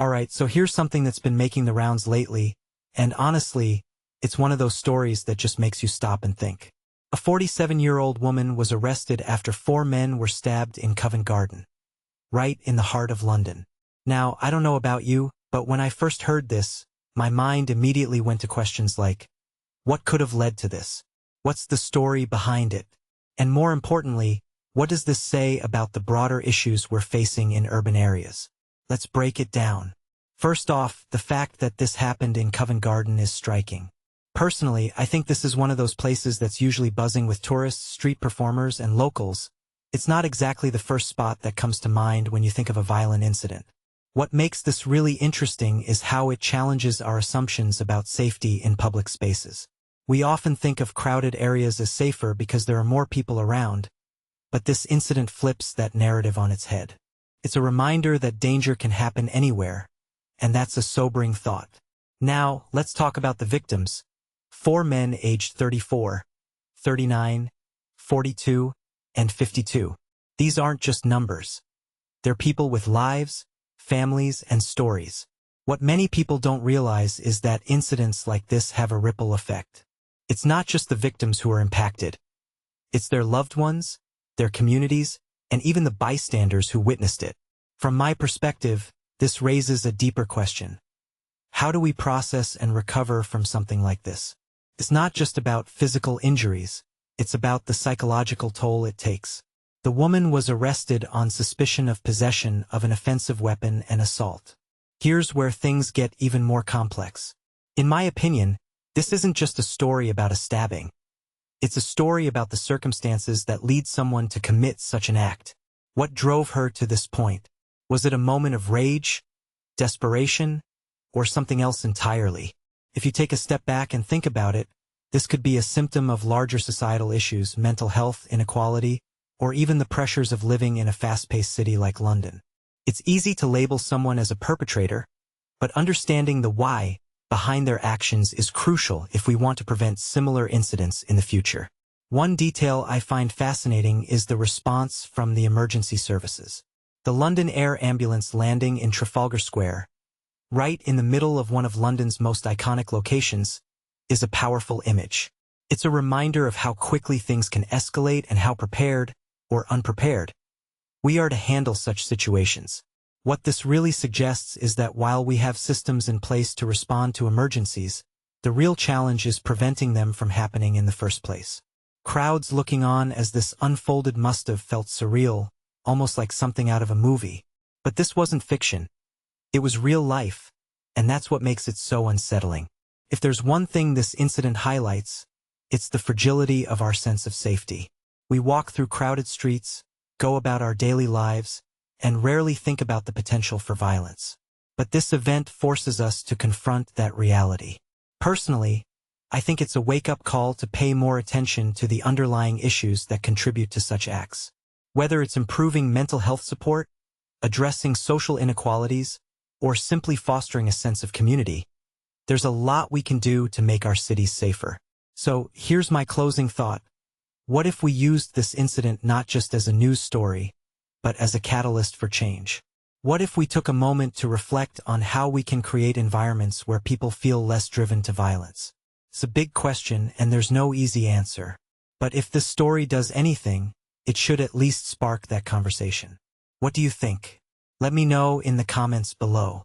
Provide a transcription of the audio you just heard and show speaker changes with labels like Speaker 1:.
Speaker 1: Alright, so here's something that's been making the rounds lately, and honestly, it's one of those stories that just makes you stop and think. A 47-year-old woman was arrested after 4 men were stabbed in Covent Garden, right in the heart of London. Now, I don't know about you, but when I first heard this, my mind immediately went to questions like, what could have led to this? What's the story behind it? And more importantly, what does this say about the broader issues we're facing in urban areas? Let's break it down. First off, the fact that this happened in Covent Garden is striking. Personally, I think this is one of those places that's usually buzzing with tourists, street performers, and locals. It's not exactly the first spot that comes to mind when you think of a violent incident. What makes this really interesting is how it challenges our assumptions about safety in public spaces. We often think of crowded areas as safer because there are more people around, but this incident flips that narrative on its head. It's a reminder that danger can happen anywhere, and that's a sobering thought. Now, let's talk about the victims. 4 men aged 34, 39, 42, and 52. These aren't just numbers. They're people with lives, families, and stories. What many people don't realize is that incidents like this have a ripple effect. It's not just the victims who are impacted. It's their loved ones, their communities, and even the bystanders who witnessed it. From my perspective, this raises a deeper question. How do we process and recover from something like this? It's not just about physical injuries, it's about the psychological toll it takes. The woman was arrested on suspicion of possession of an offensive weapon and assault. Here's where things get even more complex. In my opinion, this isn't just a story about a stabbing. It's a story about the circumstances that lead someone to commit such an act. What drove her to this point? Was it a moment of rage, desperation, or something else entirely? If you take a step back and think about it, this could be a symptom of larger societal issues, mental health, inequality, or even the pressures of living in a fast-paced city like London. It's easy to label someone as a perpetrator, but understanding the why behind their actions is crucial if we want to prevent similar incidents in the future. One detail I find fascinating is the response from the emergency services. The London Air Ambulance landing in Trafalgar Square, right in the middle of one of London's most iconic locations, is a powerful image. It's a reminder of how quickly things can escalate and how prepared, or unprepared, we are to handle such situations. What this really suggests is that while we have systems in place to respond to emergencies, the real challenge is preventing them from happening in the first place. Crowds looking on as this unfolded must have felt surreal, almost like something out of a movie. But this wasn't fiction. It was real life, and that's what makes it so unsettling. If there's one thing this incident highlights, it's the fragility of our sense of safety. We walk through crowded streets, go about our daily lives, and rarely think about the potential for violence. But this event forces us to confront that reality. Personally, I think it's a wake-up call to pay more attention to the underlying issues that contribute to such acts. Whether it's improving mental health support, addressing social inequalities, or simply fostering a sense of community, there's a lot we can do to make our cities safer. So here's my closing thought. What if we used this incident not just as a news story, but as a catalyst for change? What if we took a moment to reflect on how we can create environments where people feel less driven to violence? It's a big question, and there's no easy answer. But if this story does anything, it should at least spark that conversation. What do you think? Let me know in the comments below.